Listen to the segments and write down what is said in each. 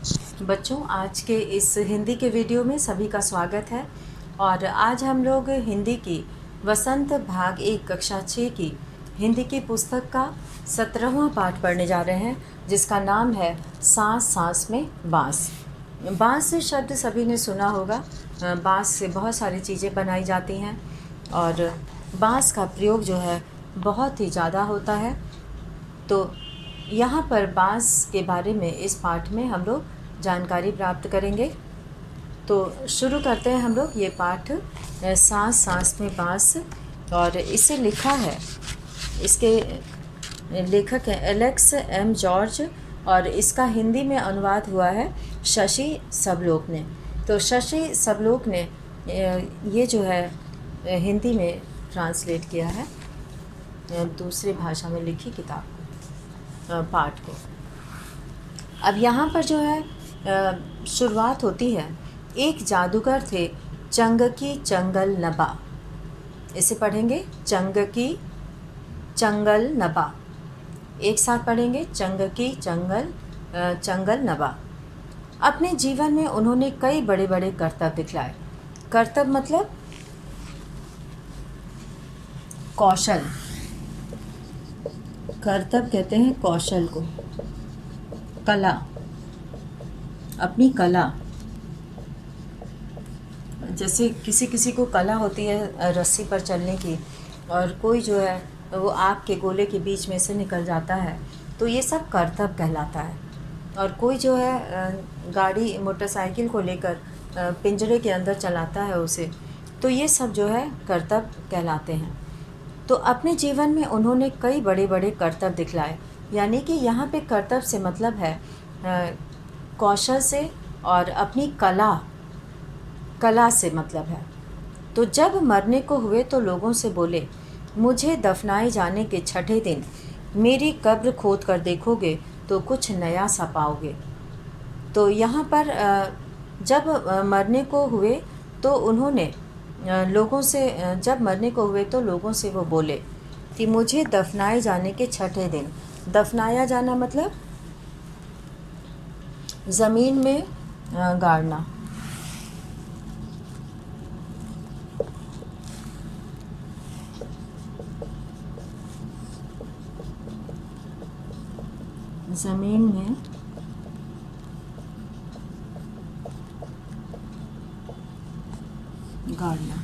बच्चों, आज के इस हिंदी के वीडियो में सभी का स्वागत है। और आज हम लोग हिंदी की वसंत भाग 1 कक्षा 6 की हिंदी की पुस्तक का 17वां पाठ पढ़ने जा रहे हैं, जिसका नाम है सांस सांस में बाँस। बाँस शब्द सभी ने सुना होगा। बाँस से बहुत सारी चीज़ें बनाई जाती हैं और बाँस का प्रयोग जो है बहुत ही ज़्यादा होता है। तो यहाँ पर बाँस के बारे में इस पाठ में हम लोग जानकारी प्राप्त करेंगे। तो शुरू करते हैं हम लोग ये पाठ सांस सांस में बाँस। और इसे लिखा है, इसके लेखक हैं एलेक्स एम जॉर्ज और इसका हिंदी में अनुवाद हुआ है शशि सबलोक ने। तो शशि सबलोक ने ये जो है हिंदी में ट्रांसलेट किया है दूसरी भाषा में लिखी किताब पाठ को। अब यहाँ पर जो है शुरुआत होती है, एक जादूगर थे चंगकी चंगल नबा। इसे पढ़ेंगे चंगकी चंगल नबा। एक साथ पढ़ेंगे चंगकी चंगल नबा। अपने जीवन में उन्होंने कई बड़े बड़े करतब दिखलाए। करतब मतलब कौशल। करतब कहते हैं कौशल को, कला, अपनी कला। जैसे किसी किसी को कला होती है रस्सी पर चलने की, और कोई जो है वो आग के गोले के बीच में से निकल जाता है, तो ये सब करतब कहलाता है। और कोई जो है गाड़ी मोटरसाइकिल को लेकर पिंजरे के अंदर चलाता है उसे, तो ये सब जो है करतब कहलाते हैं। तो अपने जीवन में उन्होंने कई बड़े बड़े करतब दिखलाए, यानी कि यहाँ पे करतब से मतलब है कौशल से और अपनी कला से मतलब है। तो जब मरने को हुए तो लोगों से बोले, मुझे दफनाए जाने के छठे दिन मेरी कब्र खोद कर देखोगे तो कुछ नया सा पाओगे। तो यहाँ पर जब मरने को हुए तो उन्होंने लोगों से जब मरने को हुए तो लोगों से वो बोले कि मुझे दफनाए जाने के छठे दिन। दफनाया जाना मतलब ज़मीन में गाड़ना। ज़मीन में गाड़ना।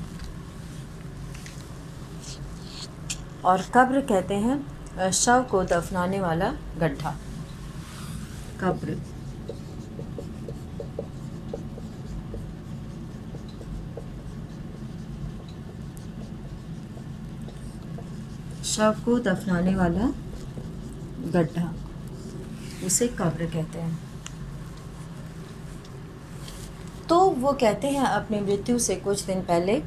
और कब्र कहते हैं शव को दफनाने वाला गड्ढा, कब्र। शव को दफनाने वाला गड्ढा, उसे कब्र कहते हैं। तो वो कहते हैं अपनी मृत्यु से कुछ दिन पहले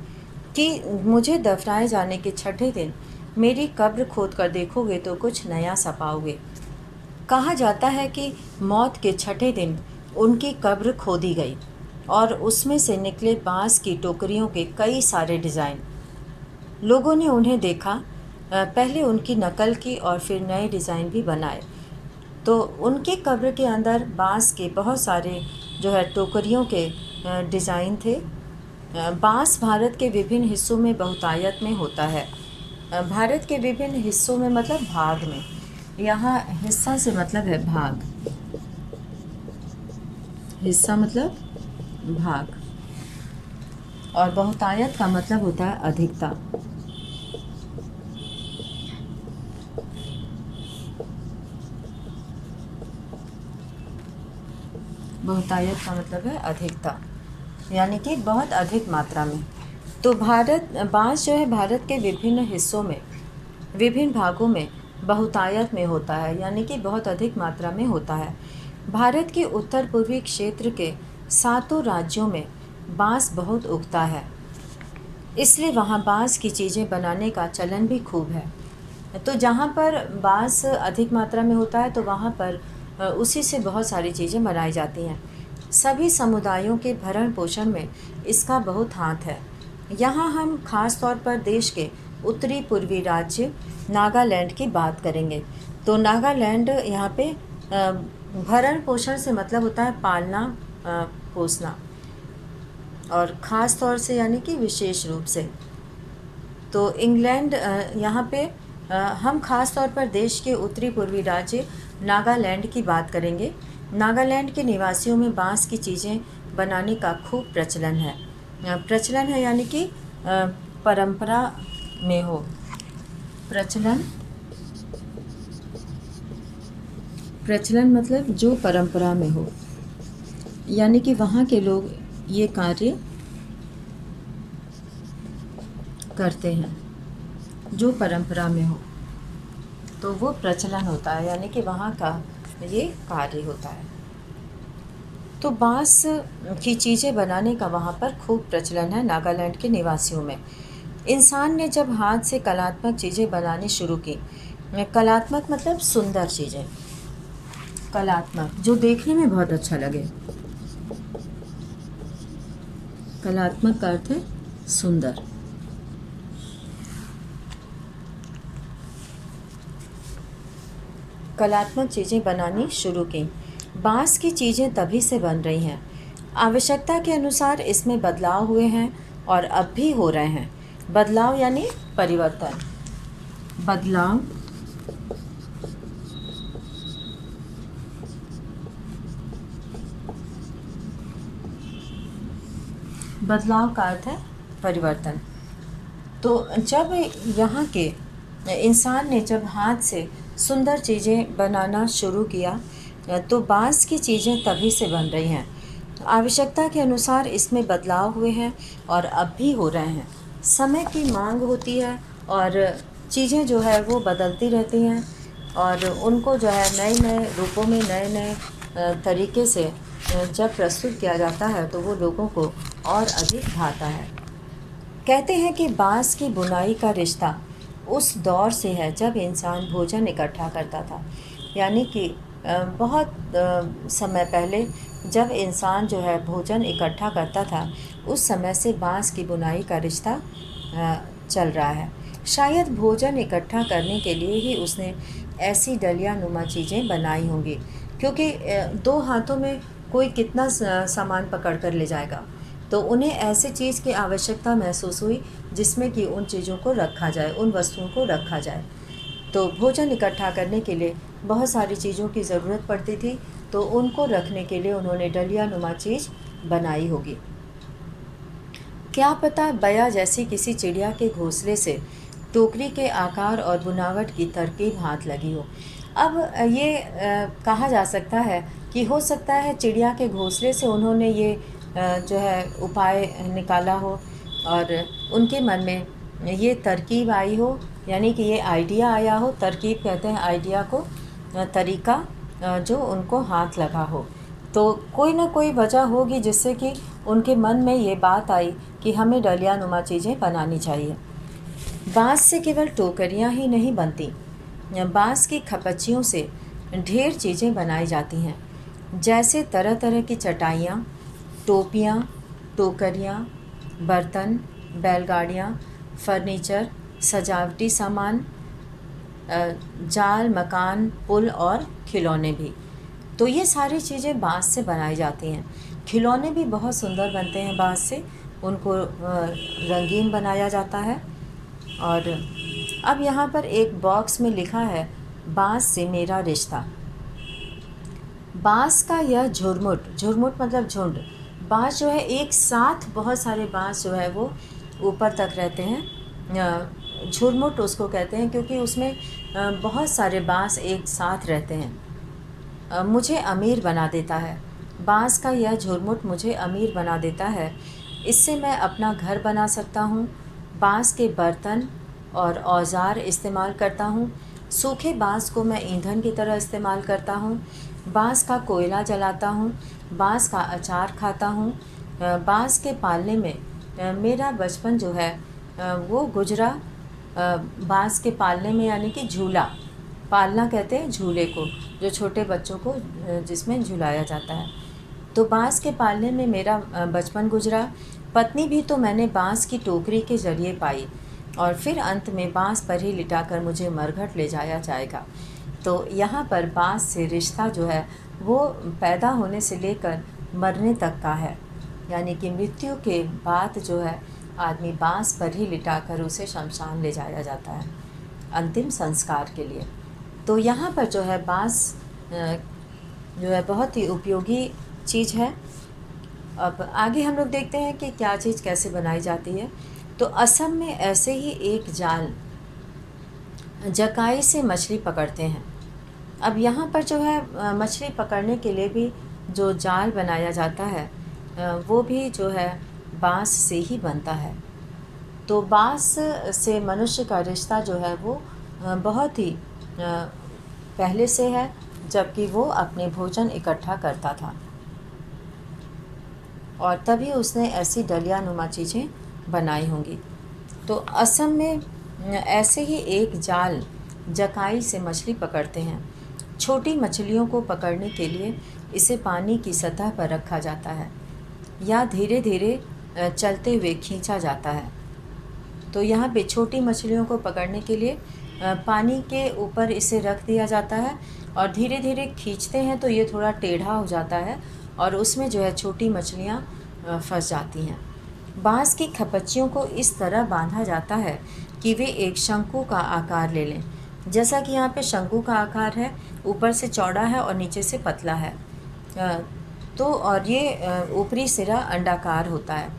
कि मुझे दफनाए जाने के छठे दिन मेरी कब्र खोद कर देखोगे तो कुछ नया सा पाओगे। कहा जाता है कि मौत के छठे दिन उनकी कब्र खोदी गई और उसमें से निकले बाँस की टोकरियों के कई सारे डिज़ाइन। लोगों ने उन्हें देखा, पहले उनकी नकल की और फिर नए डिज़ाइन भी बनाए। तो उनकी कब्र के अंदर बाँस के बहुत सारे जो है टोकरियों के डिज़ाइन थे। बाँस भारत के विभिन्न हिस्सों में बहुतायत में होता है। भारत के विभिन्न हिस्सों में मतलब भाग में, यहाँ हिस्सा से मतलब है भाग, हिस्सा मतलब भाग, और बहुतायत का मतलब होता है अधिकता। बहुतायत का मतलब है अधिकता, यानी कि बहुत अधिक मात्रा में। तो बाँस जो है भारत के विभिन्न हिस्सों में, विभिन्न भागों में बहुतायत में होता है, यानी कि बहुत अधिक मात्रा में होता है। भारत के उत्तर पूर्वी क्षेत्र के 7 राज्यों में बाँस बहुत उगता है, इसलिए वहाँ बाँस की चीज़ें बनाने का चलन भी खूब है। तो जहाँ पर बाँस अधिक मात्रा में होता है तो वहाँ पर उसी से बहुत सारी चीज़ें बनाई जाती हैं। सभी समुदायों के भरण पोषण में इसका बहुत हाथ है। यहाँ हम खास तौर पर देश के उत्तरी पूर्वी राज्य नागालैंड की बात करेंगे। तो नागालैंड यहाँ पे भरण पोषण से मतलब होता है पालना पोसना, और ख़ास तौर से यानी कि विशेष रूप से। तो इंग्लैंड यहाँ पे हम ख़ास तौर पर देश के उत्तरी पूर्वी राज्य नागालैंड की बात करेंगे। नागालैंड के निवासियों में बांस की चीज़ें बनाने का खूब प्रचलन है। प्रचलन है यानी कि परंपरा में हो। प्रचलन मतलब जो परंपरा में हो, यानी कि वहाँ के लोग ये कार्य करते हैं जो परंपरा में हो, तो वो प्रचलन होता है, यानी कि वहाँ का ये कार्य होता है। तो बांस की चीज़ें बनाने का वहाँ पर खूब प्रचलन है नागालैंड के निवासियों में। इंसान ने जब हाथ से कलात्मक चीज़ें बनानी शुरू की, कलात्मक मतलब सुंदर चीज़ें, कलात्मक जो देखने में बहुत अच्छा लगे, कलात्मक का अर्थ है सुंदर। कलात्मक चीज़ें बनानी शुरू की। बांस की चीज़ें तभी से बन रही हैं। आवश्यकता के अनुसार इसमें बदलाव हुए हैं और अब भी हो रहे हैं। बदलाव यानी परिवर्तन, बदलाव का अर्थ है परिवर्तन। तो जब यहाँ के इंसान ने जब हाथ से सुंदर चीज़ें बनाना शुरू किया, तो बांस की चीज़ें तभी से बन रही हैं। आवश्यकता के अनुसार इसमें बदलाव हुए हैं और अब भी हो रहे हैं। समय की मांग होती है और चीज़ें जो है वो बदलती रहती हैं, और उनको जो है नए नए रूपों में, नए नए तरीके से जब प्रस्तुत किया जाता है तो वो लोगों को और अधिक भाता है। कहते हैं कि बांस की बुनाई का रिश्ता उस दौर से है जब इंसान भोजन इकट्ठा करता था, यानी कि बहुत समय पहले जब इंसान जो है भोजन इकट्ठा करता था, उस समय से बांस की बुनाई का रिश्ता चल रहा है। शायद भोजन इकट्ठा करने के लिए ही उसने ऐसी डलिया नुमा चीज़ें बनाई होंगी, क्योंकि दो हाथों में कोई कितना सामान पकड़ कर ले जाएगा। तो उन्हें ऐसी चीज़ की आवश्यकता महसूस हुई जिसमें कि उन चीज़ों को रखा जाए, उन वस्तुओं को रखा जाए। तो भोजन इकट्ठा करने के लिए बहुत सारी चीज़ों की ज़रूरत पड़ती थी, तो उनको रखने के लिए उन्होंने डलिया नुमा चीज़ बनाई होगी। क्या पता बया जैसी किसी चिड़िया के घोंसले से टोकरी के आकार और बुनावट की तरकीब हाथ लगी हो। अब ये कहा जा सकता है कि हो सकता है चिड़िया के घोंसले से उन्होंने ये जो है उपाय निकाला हो और उनके मन में ये तरकीब आई हो, यानी कि ये आइडिया आया हो। तरकीब कहते हैं आइडिया को, तरीका जो उनको हाथ लगा हो। तो कोई ना कोई वजह होगी जिससे कि उनके मन में ये बात आई कि हमें डलिया नुमा चीज़ें बनानी चाहिए। बांस से केवल टोकरियाँ ही नहीं बनती, बांस की खपच्चियों से ढेर चीज़ें बनाई जाती हैं, जैसे तरह तरह की चटाइयाँ, टोपियाँ, टोकरियाँ, बर्तन, बैलगाड़ियाँ, फर्नीचर, सजावटी सामान, जाल, मकान, पुल और खिलौने भी। तो ये सारी चीज़ें बांस से बनाई जाती हैं। खिलौने भी बहुत सुंदर बनते हैं बांस से, उनको रंगीन बनाया जाता है। और अब यहाँ पर एक बॉक्स में लिखा है, बांस से मेरा रिश्ता। बांस का यह झुरमुट, झुरमुट मतलब झुंड, बांस जो है एक साथ बहुत सारे बांस जो है वो ऊपर तक रहते हैं। झुरमुट उसको कहते हैं क्योंकि उसमें बहुत सारे बांस एक साथ रहते हैं। मुझे अमीर बना देता है। बांस का यह झुरमुट मुझे अमीर बना देता है। इससे मैं अपना घर बना सकता हूँ। बांस के बर्तन और औजार इस्तेमाल करता हूँ। सूखे बांस को मैं ईंधन की तरह इस्तेमाल करता हूँ। बांस का कोयला जलाता हूँ। बांस का अचार खाता हूँ। बांस के पालने में मेरा बचपन जो है वो गुजरा। बांस के पालने में यानी कि झूला, पालना कहते हैं झूले को, जो छोटे बच्चों को जिसमें झुलाया जाता है। तो बांस के पालने में मेरा बचपन गुजरा। पत्नी भी तो मैंने बांस की टोकरी के ज़रिए पाई, और फिर अंत में बांस पर ही लिटाकर मुझे मरघट ले जाया जाएगा। तो यहाँ पर बांस से रिश्ता जो है वो पैदा होने से लेकर मरने तक का है। यानी कि मृत्यु के बाद जो है आदमी बांस पर ही लिटाकर उसे शमशान ले जाया जाता है अंतिम संस्कार के लिए। तो यहाँ पर जो है बांस जो है बहुत ही उपयोगी चीज़ है। अब आगे हम लोग देखते हैं कि क्या चीज़ कैसे बनाई जाती है। तो असम में ऐसे ही एक जाल जकाई से मछली पकड़ते हैं। अब यहाँ पर जो है मछली पकड़ने के लिए भी जो जाल बनाया जाता है वो भी जो है बांस से ही बनता है। तो बांस से मनुष्य का रिश्ता जो है वो बहुत ही पहले से है, जबकि वो अपने भोजन इकट्ठा करता था और तभी उसने ऐसी डलिया नुमा चीज़ें बनाई होंगी। तो असम में ऐसे ही एक जाल जकाई से मछली पकड़ते हैं। छोटी मछलियों को पकड़ने के लिए इसे पानी की सतह पर रखा जाता है या धीरे धीरे चलते हुए खींचा जाता है। तो यहाँ पे छोटी मछलियों को पकड़ने के लिए पानी के ऊपर इसे रख दिया जाता है और धीरे धीरे खींचते हैं तो ये थोड़ा टेढ़ा हो जाता है और उसमें जो है छोटी मछलियाँ फंस जाती हैं। बांस की खपच्चियों को इस तरह बांधा जाता है कि वे एक शंकु का आकार ले लें। जैसा कि यहाँ पे शंकु का आकार है, ऊपर से चौड़ा है और नीचे से पतला है। तो और ये ऊपरी सिरा अंडाकार होता है।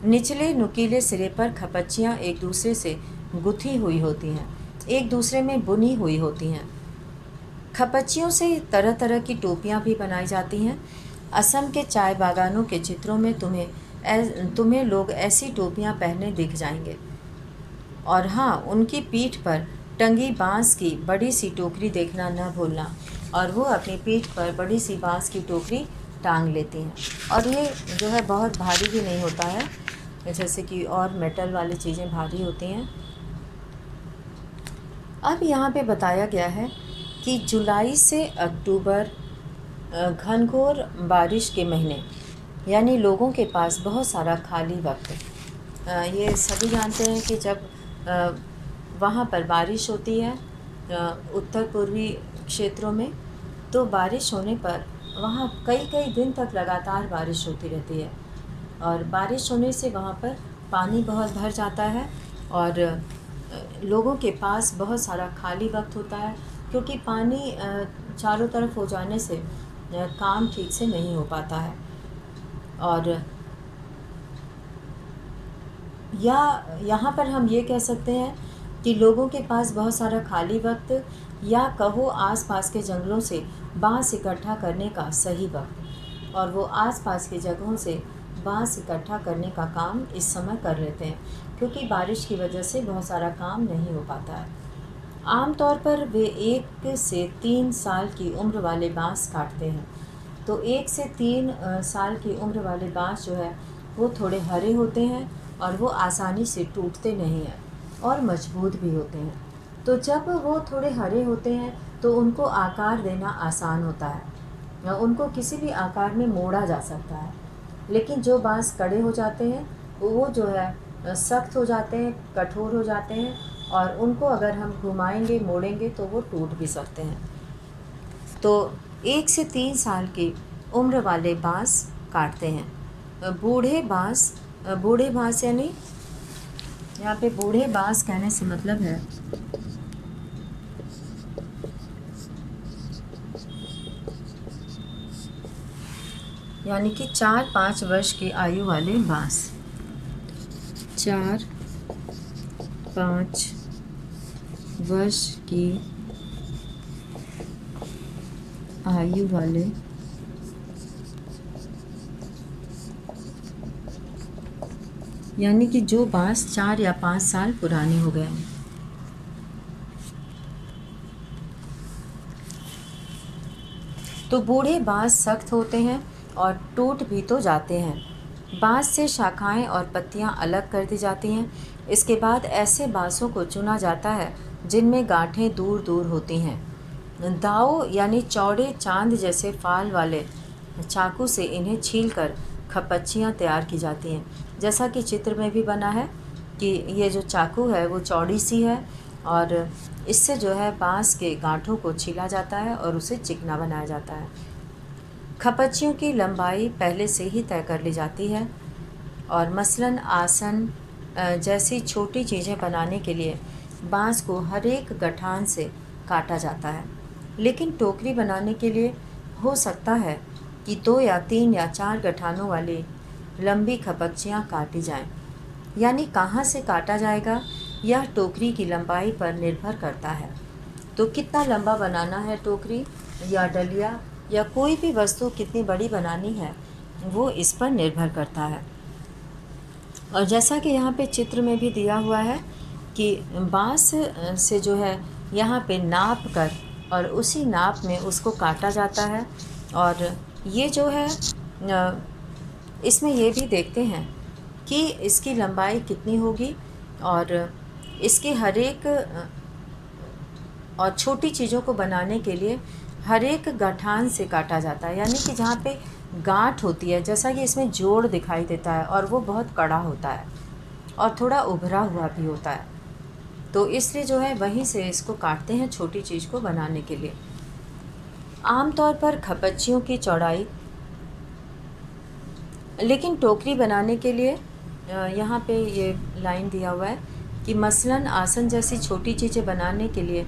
निचले नुकीले सिरे पर खपच्चियाँ एक दूसरे से गुथी हुई होती हैं, एक दूसरे में बुनी हुई होती हैं। खपच्चियों से तरह तरह की टोपियाँ भी बनाई जाती हैं। असम के चाय बागानों के चित्रों में तुम्हें लोग ऐसी टोपियाँ पहने दिख जाएंगे। और हाँ, उनकी पीठ पर टंगी बांस की बड़ी सी टोकरी देखना न भूलना। और वो अपनी पीठ पर बड़ी सी बांस की टोकरी टांग लेती हैं और ये जो है बहुत भारी भी नहीं होता है, जैसे कि और मेटल वाली चीज़ें भारी होती हैं। अब यहाँ पे बताया गया है कि जुलाई से अक्टूबर घनघोर बारिश के महीने, यानी लोगों के पास बहुत सारा खाली वक्त। ये सभी जानते हैं कि जब वहाँ पर बारिश होती है उत्तर पूर्वी क्षेत्रों में, तो बारिश होने पर वहाँ कई कई दिन तक लगातार बारिश होती रहती है और बारिश होने से वहाँ पर पानी बहुत भर जाता है और लोगों के पास बहुत सारा खाली वक्त होता है, क्योंकि पानी चारों तरफ हो जाने से काम ठीक से नहीं हो पाता है। और या यहाँ पर हम ये कह सकते हैं कि लोगों के पास बहुत सारा खाली वक्त, या कहो आसपास के जंगलों से बांस इकट्ठा करने का सही वक्त, और वो आसपास के जगहों से बांस इकट्ठा करने का काम इस समय कर लेते हैं, क्योंकि बारिश की वजह से बहुत सारा काम नहीं हो पाता है। आमतौर पर वे 1 से 3 साल की उम्र वाले बांस काटते हैं। तो 1 से 3 साल की उम्र वाले बांस जो है वो थोड़े हरे होते हैं और वो आसानी से टूटते नहीं हैं और मजबूत भी होते हैं। तो जब वो थोड़े हरे होते हैं तो उनको आकार देना आसान होता है, उनको किसी भी आकार में मोड़ा जा सकता है। लेकिन जो बांस कड़े हो जाते हैं वो जो है सख्त हो जाते हैं, कठोर हो जाते हैं और उनको अगर हम घुमाएंगे मोड़ेंगे तो वो टूट भी सकते हैं। तो 1 से 3 साल की उम्र वाले बांस काटते हैं। बूढ़े बांस यानी यहाँ पे बूढ़े बांस कहने से मतलब है यानी कि 4-5 वर्ष की आयु वाले बांस, 4-5 वर्ष की आयु वाले यानी कि जो बांस 4 या 5 साल पुराने हो गए हैं। तो बूढ़े बांस सख्त होते हैं और टूट भी तो जाते हैं। बांस से शाखाएं और पत्तियां अलग कर दी जाती हैं। इसके बाद ऐसे बांसों को चुना जाता है जिनमें गांठें दूर दूर होती हैं। दाव यानी चौड़े चांद जैसे फाल वाले चाकू से इन्हें छीलकर खपच्चियाँ तैयार की जाती हैं। जैसा कि चित्र में भी बना है कि ये जो चाकू है वो चौड़ी सी है और इससे जो है बांस के गांठों को छीला जाता है और उसे चिकना बनाया जाता है। खपच्चियों की लंबाई पहले से ही तय कर ली जाती है और मसलन आसन जैसी छोटी चीज़ें बनाने के लिए बाँस को हर एक गठान से काटा जाता है। लेकिन टोकरी बनाने के लिए हो सकता है कि 2 या 3 या 4 गठानों वाली लंबी खपच्चियाँ काटी जाएं। यानी कहाँ से काटा जाएगा यह टोकरी की लंबाई पर निर्भर करता है। तो कितना लंबा बनाना है टोकरी या डलिया या कोई भी वस्तु कितनी बड़ी बनानी है वो इस पर निर्भर करता है। और जैसा कि यहाँ पे चित्र में भी दिया हुआ है कि बाँस से जो है यहाँ पे नाप कर और उसी नाप में उसको काटा जाता है। और ये जो है इसमें ये भी देखते हैं कि इसकी लंबाई कितनी होगी और इसके हर एक और छोटी चीज़ों को बनाने के लिए हर एक गठान से काटा जाता है। यानी कि जहाँ पे गांठ होती है, जैसा कि इसमें जोड़ दिखाई देता है और वो बहुत कड़ा होता है और थोड़ा उभरा हुआ भी होता है, तो इसलिए जो है वहीं से इसको काटते हैं छोटी चीज़ को बनाने के लिए। आमतौर पर खपच्चियों की चौड़ाई, लेकिन टोकरी बनाने के लिए यहाँ पे ये लाइन दिया हुआ है कि मसलन आसन जैसी छोटी चीज़ें बनाने के लिए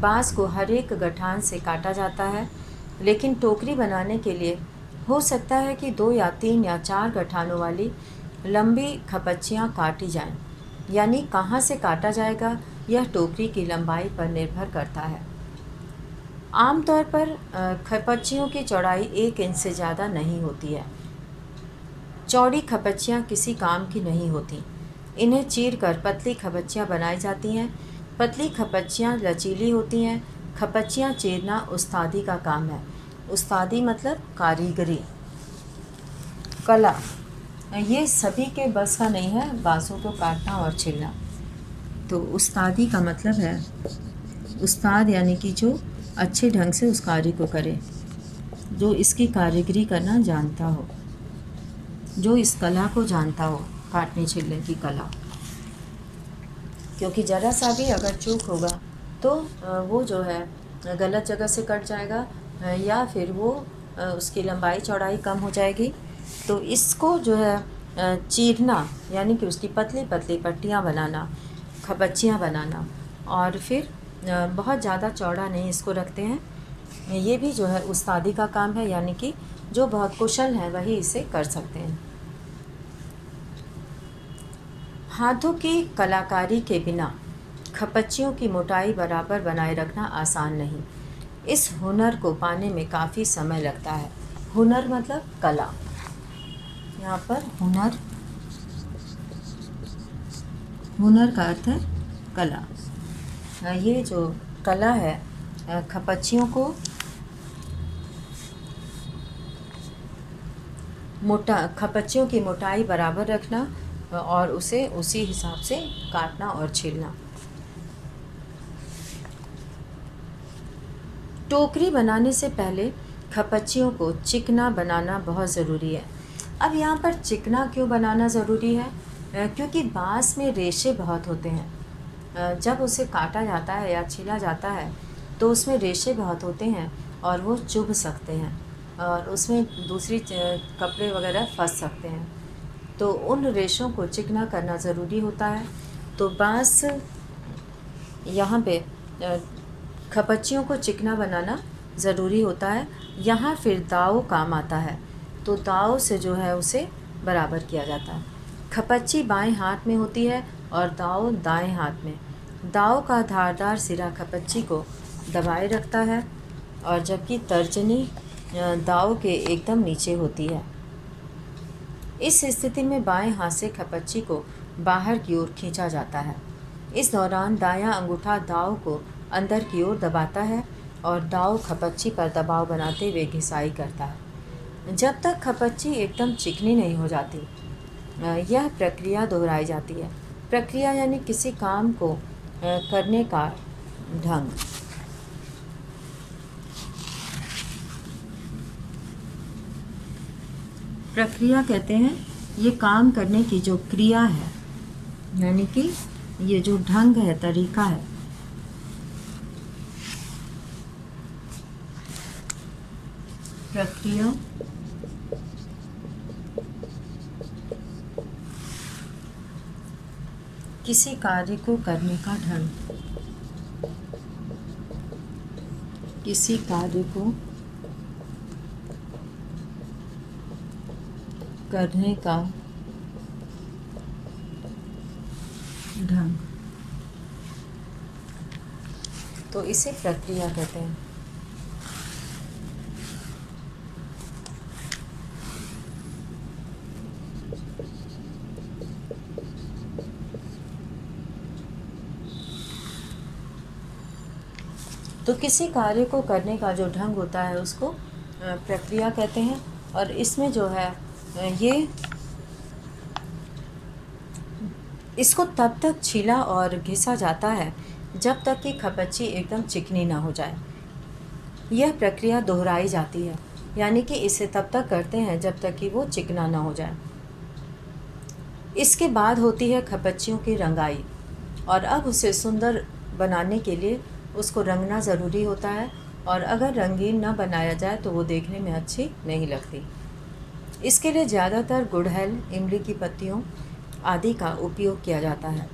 बाँस को हर एक गठान से काटा जाता है। लेकिन टोकरी बनाने के लिए हो सकता है कि 2 या 3 या 4 गठानों वाली लंबी खपच्चियाँ काटी जाएं। यानी कहाँ से काटा जाएगा यह टोकरी की लंबाई पर निर्भर करता है। आमतौर पर खपच्चियों की चौड़ाई 1 इंच से ज़्यादा नहीं होती है। चौड़ी खपच्चियाँ किसी काम की नहीं होती। इन्हें चीरकर पतली खपच्चियाँ बनाई जाती हैं। पतली खपच्चियाँ लचीली होती हैं। खपच्चियाँ चीरना उस्तादी का काम है। उस्तादी मतलब कारीगरी, कला। ये सभी के बस का नहीं है बाँसों को काटना और छीलना। तो उस्तादी का मतलब है उस्ताद, यानी कि जो अच्छे ढंग से उस कार्य को करे, जो इसकी कारीगरी करना जानता हो, जो इस कला को जानता हो, काटने छीलने की कला। क्योंकि ज़रा सा भी अगर चूक होगा तो वो जो है गलत जगह से कट जाएगा या फिर वो उसकी लंबाई चौड़ाई कम हो जाएगी। तो इसको जो है चीरना, यानी कि उसकी पतली पतली पट्टियाँ बनाना, खपच्चियाँ बनाना, और फिर बहुत ज़्यादा चौड़ा नहीं इसको रखते हैं। ये भी जो है उस्तादी का काम है, यानी कि जो बहुत कुशल हैं वही इसे कर सकते हैं। हाथों की कलाकारी के बिना खपच्चियों की मोटाई बराबर बनाए रखना आसान नहीं। इस हुनर को पाने में काफ़ी समय लगता है। हुनर मतलब कला। यहाँ पर हुनर, हुनर का अर्थ है कला। ये जो कला है खपच्चियों को खपच्चियों की मोटाई बराबर रखना और उसे उसी हिसाब से काटना और छीलना। टोकरी बनाने से पहले खपच्चियों को चिकना बनाना बहुत ज़रूरी है। अब यहाँ पर चिकना क्यों बनाना ज़रूरी है? क्योंकि बाँस में रेशे बहुत होते हैं। जब उसे काटा जाता है या छीला जाता है तो उसमें रेशे बहुत होते हैं और वो चुभ सकते हैं और उसमें दूसरी कपड़े वगैरह फंस सकते हैं। तो उन रेशों को चिकना करना ज़रूरी होता है। तो बाँस यहाँ पे खपच्चियों को चिकना बनाना ज़रूरी होता है। यहाँ फिर दाव काम आता है, तो दाव से जो है उसे बराबर किया जाता है। खपच्ची बाएं हाथ में होती है और दाव दाएं हाथ में। दाव का धारदार सिरा खपच्ची को दबाए रखता है और जबकि तर्जनी दाव के एकदम नीचे होती है। इस स्थिति में बाएं हाथ से खपच्ची को बाहर की ओर खींचा जाता है। इस दौरान दायां अंगूठा दाव को अंदर की ओर दबाता है और दाव खपच्ची पर दबाव बनाते हुए घिसाई करता है जब तक खपच्ची एकदम चिकनी नहीं हो जाती। यह प्रक्रिया दोहराई जाती है। प्रक्रिया यानी किसी काम को करने का ढंग। प्रक्रिया कहते हैं ये काम करने की जो क्रिया है, यानी कि ये जो ढंग है, तरीका है। प्रक्रिया प्रक्रिया किसी कार्य को करने का ढंग, किसी कार्य को करने का ढंग, तो इसे प्रक्रिया कहते हैं। तो किसी कार्य को करने का जो ढंग होता है उसको प्रक्रिया कहते हैं। और इसमें जो है ये इसको तब तक छीला और घिसा जाता है जब तक कि खपच्ची एकदम चिकनी ना हो जाए। यह प्रक्रिया दोहराई जाती है, यानी कि इसे तब तक करते हैं जब तक कि वो चिकना ना हो जाए। इसके बाद होती है खपच्चियों की रंगाई, और अब उसे सुंदर बनाने के लिए उसको रंगना ज़रूरी होता है, और अगर रंगीन ना बनाया जाए तो वो देखने में अच्छी नहीं लगती। इसके लिए ज़्यादातर गुड़हल, इमली की पत्तियों आदि का उपयोग किया जाता है।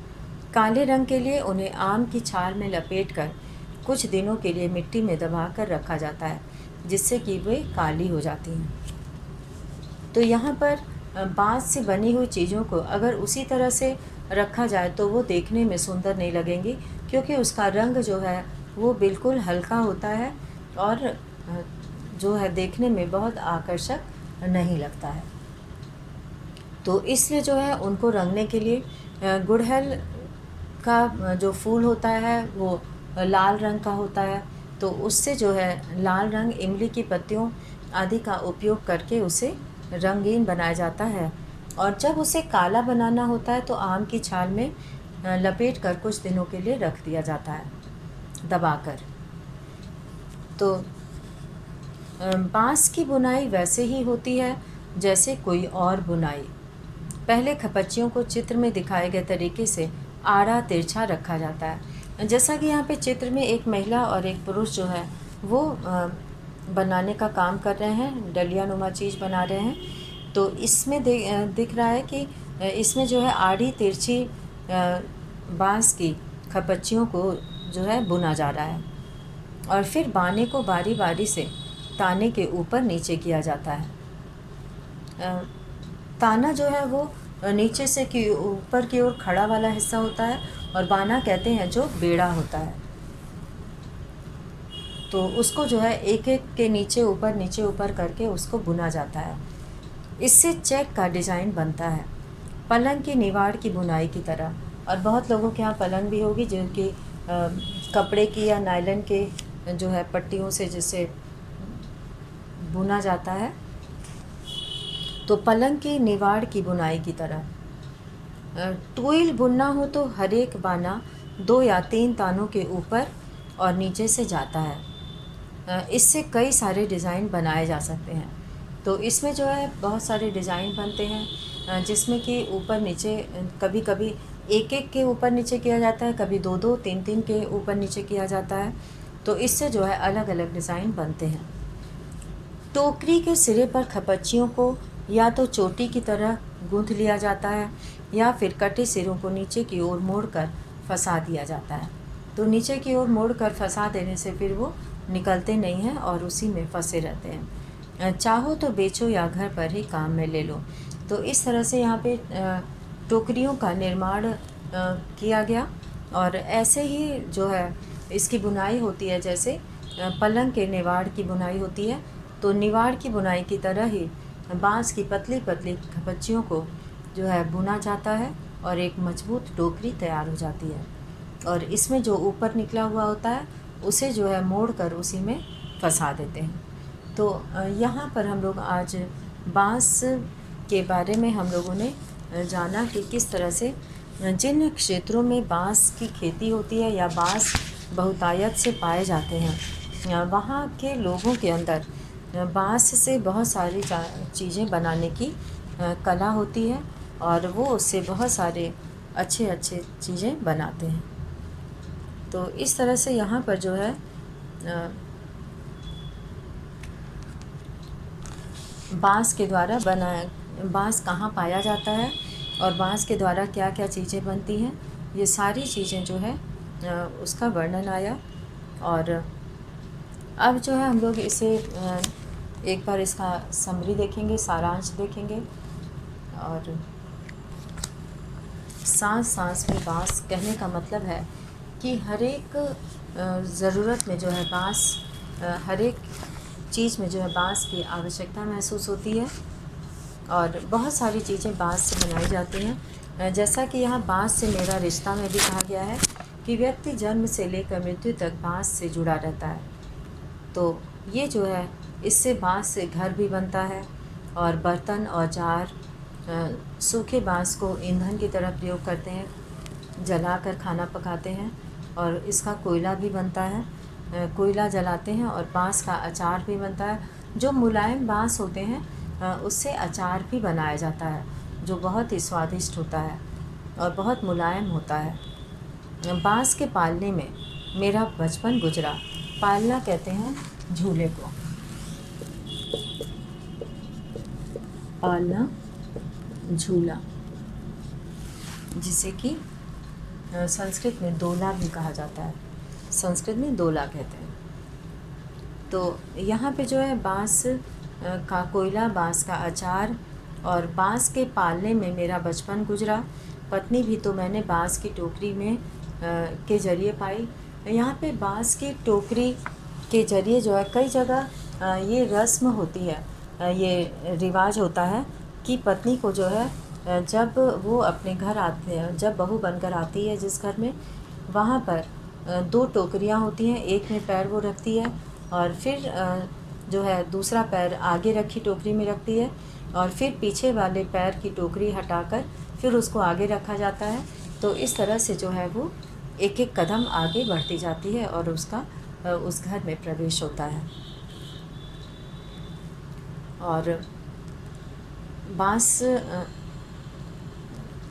काले रंग के लिए उन्हें आम की छाल में लपेटकर कुछ दिनों के लिए मिट्टी में दबाकर रखा जाता है, जिससे कि वे काली हो जाती हैं। तो यहाँ पर बाँस से बनी हुई चीज़ों को अगर उसी तरह से रखा जाए तो वो देखने में सुंदर नहीं लगेंगी, क्योंकि उसका रंग जो है वो बिल्कुल हल्का होता है और जो है देखने में बहुत आकर्षक नहीं लगता है। तो इसलिए जो है उनको रंगने के लिए गुड़हल का जो फूल होता है वो लाल रंग का होता है, तो उससे जो है लाल रंग, इमली की पत्तियों आदि का उपयोग करके उसे रंगीन बनाया जाता है। और जब उसे काला बनाना होता है तो आम की छाल में लपेट कर कुछ दिनों के लिए रख दिया जाता है दबाकर। तो बाँस की बुनाई वैसे ही होती है जैसे कोई और बुनाई। पहले खपच्चियों को चित्र में दिखाए गए तरीके से आड़ा तिरछा रखा जाता है। जैसा कि यहाँ पे चित्र में एक महिला और एक पुरुष जो है वो बनाने का काम कर रहे हैं, डलिया नुमा चीज़ बना रहे हैं। तो इसमें दिख रहा है कि इसमें जो है आड़ी तिरछी बाँस की खपच्चियों को जो है बुना जा रहा है, और फिर बाने को बारी बारी से ताने के ऊपर नीचे किया जाता है। ताना जो है वो नीचे से की ऊपर की ओर खड़ा वाला हिस्सा होता है, और बाना कहते हैं जो बेड़ा होता है। तो उसको जो है एक एक के नीचे ऊपर करके उसको बुना जाता है। इससे चेक का डिज़ाइन बनता है, पलंग की निवाड़ की बुनाई की तरह। और बहुत लोगों के यहाँ पलंग भी होगी जो कि कपड़े की या नायलन के जो है पट्टियों से जिसे बुना जाता है, तो पलंग की निवाड़ की बुनाई की तरह। टूल बुनना हो तो हर एक बाना 2 या 3 तानों के ऊपर और नीचे से जाता है। इससे कई सारे डिज़ाइन बनाए जा सकते हैं। तो इसमें जो है बहुत सारे डिज़ाइन बनते हैं, जिसमें कि ऊपर नीचे कभी कभी एक एक के ऊपर नीचे किया जाता है, कभी 2-2, 3-3 के ऊपर नीचे किया जाता है। तो इससे जो है अलग अलग डिज़ाइन बनते हैं। टोकरी के सिरे पर खपच्चियों को या तो चोटी की तरह गूंथ लिया जाता है, या फिर कटे सिरों को नीचे की ओर मोड़कर फंसा दिया जाता है। तो नीचे की ओर मोड़कर फंसा देने से फिर वो निकलते नहीं हैं और उसी में फंसे रहते हैं। चाहो तो बेचो या घर पर ही काम में ले लो। तो इस तरह से यहाँ पे टोकरियों का निर्माण किया गया। और ऐसे ही जो है इसकी बुनाई होती है, जैसे पलंग के निवाड़ की बुनाई होती है, तो निवाड़ की बुनाई की तरह ही बाँस की पतली पतली खपच्चियों को जो है बुना जाता है और एक मजबूत टोकरी तैयार हो जाती है। और इसमें जो ऊपर निकला हुआ होता है उसे जो है मोड़ कर उसी में फंसा देते हैं। तो यहाँ पर हम लोग आज बाँस के बारे में हम लोगों ने जाना कि किस तरह से जिन क्षेत्रों में बाँस की खेती होती है या बाँस बहुतायत से पाए जाते हैं, वहाँ के लोगों के अंदर बाँस से बहुत सारी चीज़ें बनाने की कला होती है, और वो उससे बहुत सारे अच्छे अच्छे चीज़ें बनाते हैं। तो इस तरह से यहाँ पर जो है बांस के द्वारा बनाया, बांस कहाँ पाया जाता है और बांस के द्वारा क्या क्या चीज़ें बनती हैं, ये सारी चीज़ें जो है उसका वर्णन आया। और अब जो है हम लोग इसे एक बार इसका समरी देखेंगे, सारांश देखेंगे। और सांस सांस में बांस कहने का मतलब है कि हर एक ज़रूरत में जो है बांस, हर एक चीज़ में जो है बांस की आवश्यकता महसूस होती है। और बहुत सारी चीज़ें बांस से बनाई जाती हैं। जैसा कि यहाँ बांस से मेरा रिश्ता में भी कहा गया है कि व्यक्ति जन्म से लेकर मृत्यु तक बांस से जुड़ा रहता है। तो ये जो है, इससे बांस से घर भी बनता है और बर्तन औजार सूखे बांस को ईंधन की तरह प्रयोग करते हैं, जलाकर खाना पकाते हैं। और इसका कोयला भी बनता है, कोयला जलाते हैं और बांस का अचार भी बनता है। जो मुलायम बांस होते हैं उससे अचार भी बनाया जाता है, जो बहुत ही स्वादिष्ट होता है और बहुत मुलायम होता है। बांस के पालने में मेरा बचपन गुजरा। पालना कहते हैं झूले को, पालना झूला, जिसे कि संस्कृत में दोला भी कहा जाता है। संस्कृत में दोला कहते हैं। तो यहाँ पे जो है बांस का कोयला, बांस का अचार और बांस के पालने में मेरा बचपन गुजरा। पत्नी भी तो मैंने बांस की टोकरी में के ज़रिए पाई। यहाँ पे बांस की टोकरी के ज़रिए जो है कई जगह ये रस्म होती है, ये रिवाज होता है कि पत्नी को जो है जब वो अपने घर आते हैं, जब बहू बनकर आती है जिस घर में, वहाँ पर 2 टोकरियाँ होती हैं। एक में पैर वो रखती है और फिर जो है दूसरा पैर आगे रखी टोकरी में रखती है और फिर पीछे वाले पैर की टोकरी हटाकर फिर उसको आगे रखा जाता है। तो इस तरह से जो है वो एक एक कदम आगे बढ़ती जाती है और उसका उस घर में प्रवेश होता है। और बांस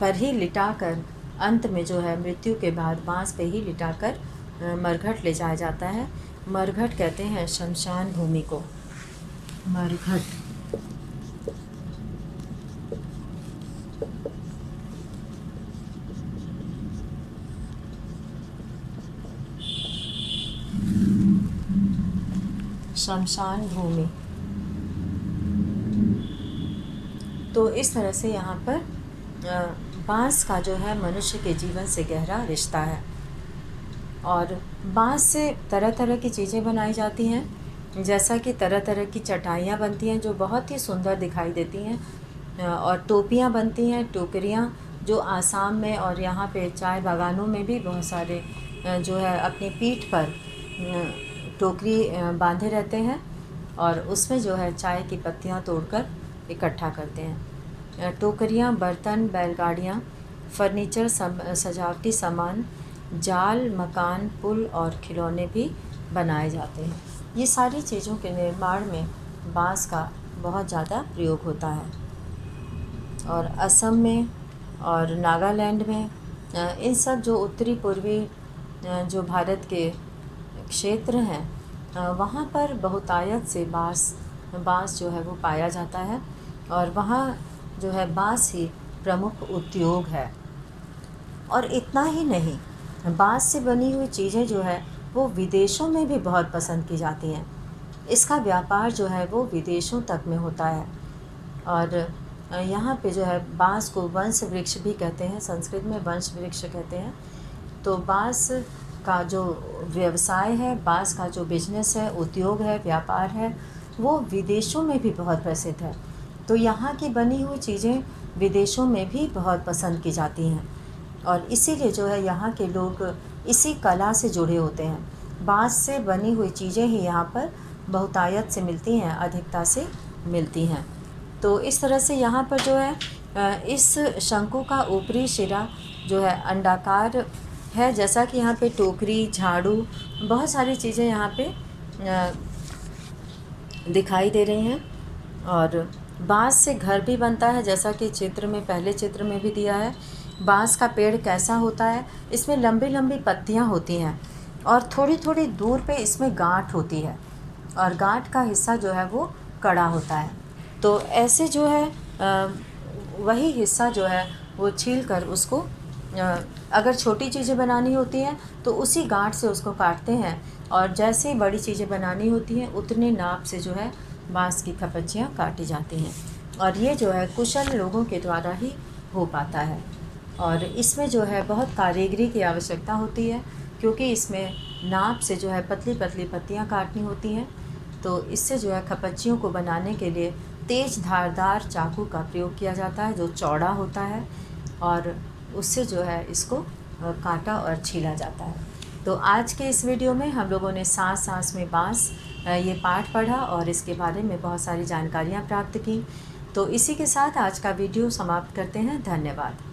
पर ही लिटाकर अंत में जो है मृत्यु के बाद बांस पे ही लिटाकर मरघट ले जाया जाता है। मरघट कहते हैं शमशान भूमि को, मरघट। शमशान भूमि। तो इस तरह से यहाँ पर बांस का जो है मनुष्य के जीवन से गहरा रिश्ता है। और बांस से तरह तरह की चीज़ें बनाई जाती हैं, जैसा कि तरह तरह की चटाइयाँ बनती हैं जो बहुत ही सुंदर दिखाई देती हैं। और टोपियाँ बनती हैं, टोकरियाँ, जो आसाम में और यहाँ पे चाय बागानों में भी बहुत सारे जो है अपनी पीठ पर टोकरी बांधे रहते हैं और उसमें जो है चाय की पत्तियाँ तोड़कर इकट्ठा करते हैं। टोकरियाँ, बर्तन, बैलगाड़ियाँ, फर्नीचर, सजावटी सामान, जाल, मकान, पुल और खिलौने भी बनाए जाते हैं। ये सारी चीज़ों के निर्माण में बांस का बहुत ज़्यादा प्रयोग होता है। और असम में और नागालैंड में इन सब जो उत्तरी पूर्वी जो भारत के क्षेत्र हैं वहाँ पर बहुतायत से बांस जो है वो पाया जाता है और वहाँ जो है बांस ही प्रमुख उद्योग है। और इतना ही नहीं, बांस से बनी हुई चीज़ें जो है वो विदेशों में भी बहुत पसंद की जाती हैं। इसका व्यापार जो है वो विदेशों तक में होता है। और यहाँ पे जो है बांस को वंश वृक्ष भी कहते हैं, संस्कृत में वंश वृक्ष कहते हैं। तो बांस का जो व्यवसाय है, बांस का जो बिजनेस है, उद्योग है, व्यापार है, वो विदेशों में भी बहुत प्रसिद्ध है। तो यहाँ की बनी हुई चीज़ें विदेशों में भी बहुत पसंद की जाती हैं और इसीलिए जो है यहाँ के लोग इसी कला से जुड़े होते हैं। बांस से बनी हुई चीज़ें ही यहाँ पर बहुतायत से मिलती हैं, अधिकता से मिलती हैं। तो इस तरह से यहाँ पर जो है इस शंकु का ऊपरी सिरा जो है अंडाकार है, जैसा कि यहाँ पे टोकरी, झाड़ू, बहुत सारी चीज़ें यहाँ पे दिखाई दे रही हैं। और बांस से घर भी बनता है, जैसा कि चित्र में, पहले चित्र में भी दिया है। बांस का पेड़ कैसा होता है, इसमें लंबी लंबी पत्तियाँ होती हैं और थोड़ी थोड़ी दूर पे इसमें गांठ होती है और गांठ का हिस्सा जो है वो कड़ा होता है। तो ऐसे जो है वही हिस्सा जो है वो छील कर उसको अगर छोटी चीज़ें बनानी होती हैं तो उसी गांठ से उसको काटते हैं, और जैसे ही बड़ी चीज़ें बनानी होती हैं उतने नाप से जो है बांस की खपच्चियाँ काटी जाती हैं। और ये जो है कुशल लोगों के द्वारा ही हो पाता है, और इसमें जो है बहुत कारीगरी की आवश्यकता होती है, क्योंकि इसमें नाप से जो है पतली पतली पत्तियाँ काटनी होती हैं। तो इससे जो है खपच्चियों को बनाने के लिए तेज़ धारदार चाकू का प्रयोग किया जाता है, जो चौड़ा होता है, और उससे जो है इसको काटा और छीला जाता है। तो आज के इस वीडियो में हम लोगों ने सांस सांस में बाँस ये पाठ पढ़ा और इसके बारे में बहुत सारी जानकारियाँ प्राप्त की। तो इसी के साथ आज का वीडियो समाप्त करते हैं। धन्यवाद।